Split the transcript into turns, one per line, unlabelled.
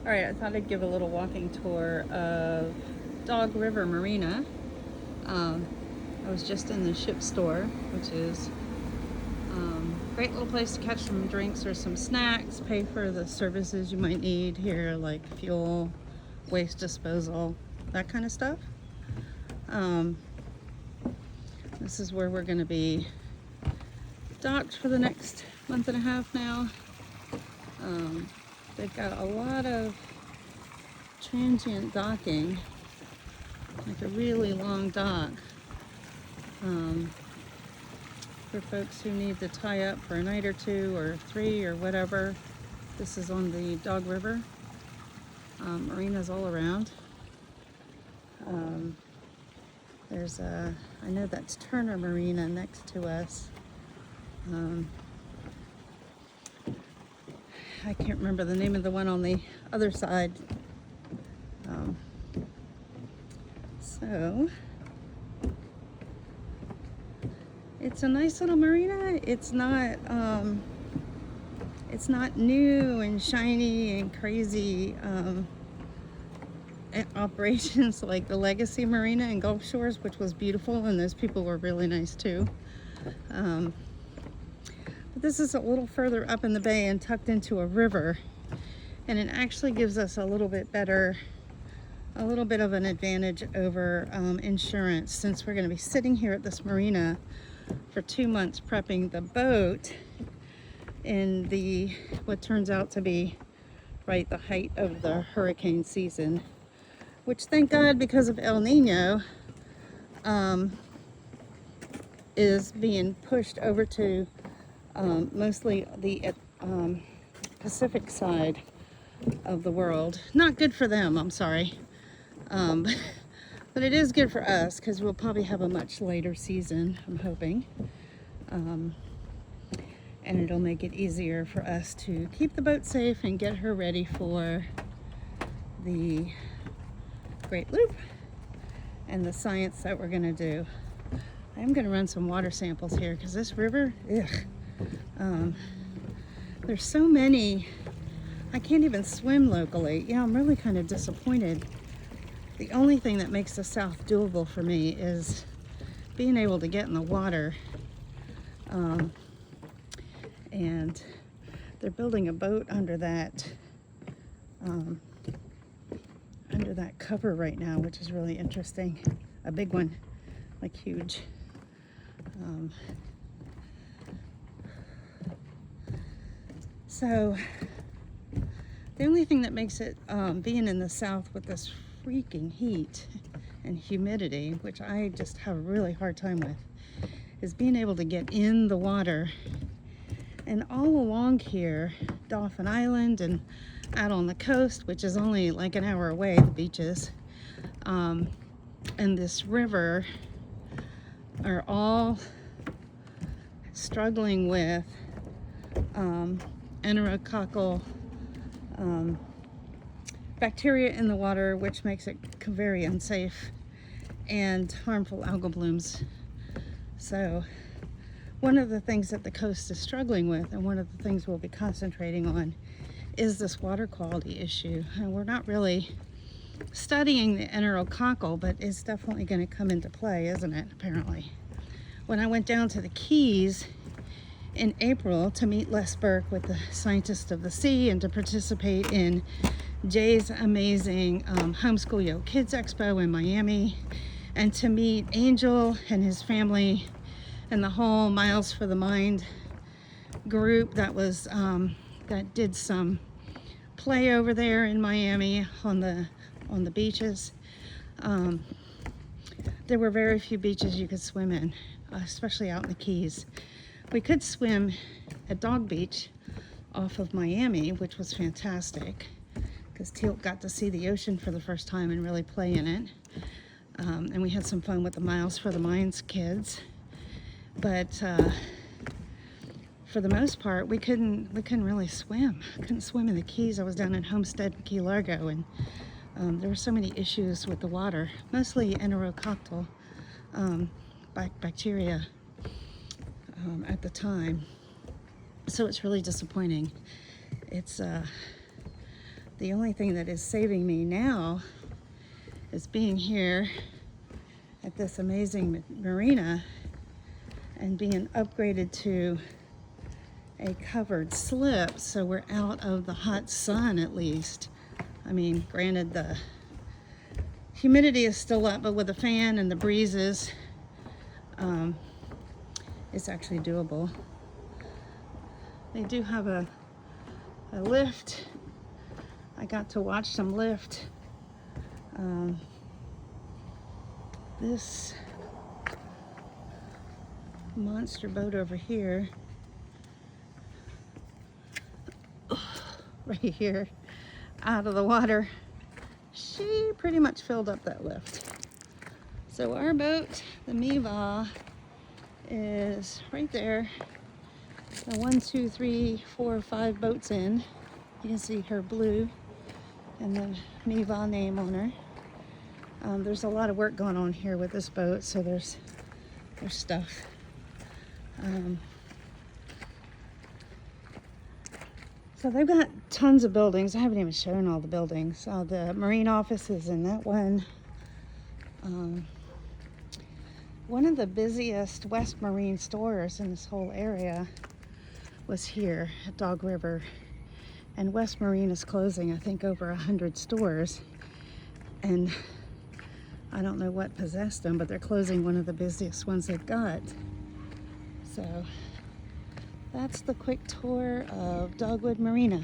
All right, I thought I'd give a little walking tour of Dog River Marina. Um, I was just in the ship store, which is great little place to catch some drinks or some snacks, pay for the services you might need here, like fuel, waste disposal, that kind of stuff. Um, this is where we're going to be docked for the next month and a half now. They've got a lot of transient docking, like a really long dock, for folks who need to tie up for a night or two or three or whatever. This is on the Dog River. Marinas all around. There's I know that's Turner Marina next to us. I can't remember the name of the one on the other side. So it's a nice little marina. It's not new and shiny and crazy operations like the Legacy Marina in Gulf Shores, which was beautiful, and those people were really nice too. But this is a little further up in the bay and tucked into a river, and it actually gives us a little bit of an advantage over insurance, since we're going to be sitting here at this marina for 2 months prepping the boat in the what turns out to be right the height of the hurricane season, which, thank God, because of El Nino, is being pushed over to mostly the Pacific side of the world. Not good for them, I'm sorry. But it is good for us because we'll probably have a much later season, I'm hoping. And it'll make it easier for us to keep the boat safe and get her ready for the Great Loop and the science that we're gonna do. I'm gonna run some water samples here because this river, there's so many. I can't even swim locally. Yeah, I'm really kind of disappointed. The only thing that makes the South doable for me is being able to get in the water. And they're building a boat under that cover right now, which is really interesting. A big one, like huge. So the only thing that makes it, being in the South with this freaking heat and humidity, which I just have a really hard time with, is being able to get in the water. And all along here, Dauphin Island and out on the coast, which is only like an hour away, the beaches, and this river are all struggling with enterococcal bacteria in the water, which makes it very unsafe, and harmful algal blooms. So one of the things that the coast is struggling with, and one of the things we'll be concentrating on, is this water quality issue. And we're not really studying the enterococcal, but it's definitely going to come into play, isn't it, apparently? When I went down to the Keys in April to meet Les Burke with the Scientists of the Sea and to participate in Jay's amazing Homeschool Yo Kids Expo in Miami, and to meet Angel and his family and the whole Miles for the Mind group that was that did some play over there in Miami on the beaches. There were very few beaches you could swim in, especially out in the Keys. We could swim at Dog Beach off of Miami, which was fantastic because Teal got to see the ocean for the first time and really play in it. And we had some fun with the Miles for the Minds kids. But for the most part, we couldn't really swim. I couldn't swim in the Keys. I was down in Homestead and Key Largo, and there were so many issues with the water, mostly enterococcal bacteria at the time. So it's really disappointing. It's The only thing that is saving me now is being here at this amazing marina and being upgraded to a covered slip, so we're out of the hot sun at least. I mean, granted, the humidity is still up, but with the fan and the breezes, it's actually doable. They do have a lift. I got to watch some lift. This monster boat over here, right here, out of the water, she pretty much filled up that lift. So our boat, the Miva, is right there. 1, 2, 3, 4, 5 boats in. You can see her blue and the Miva name on her. There's a lot of work going on here with this boat, so there's stuff. So they've got tons of buildings. I haven't even shown all the buildings. The marine office is in that one. One of the busiest West Marine stores in this whole area was here at Dog River. And West Marine is closing, I think, over 100 stores. And I don't know what possessed them, but they're closing one of the busiest ones they've got. So that's the quick tour of Dogwood Marina.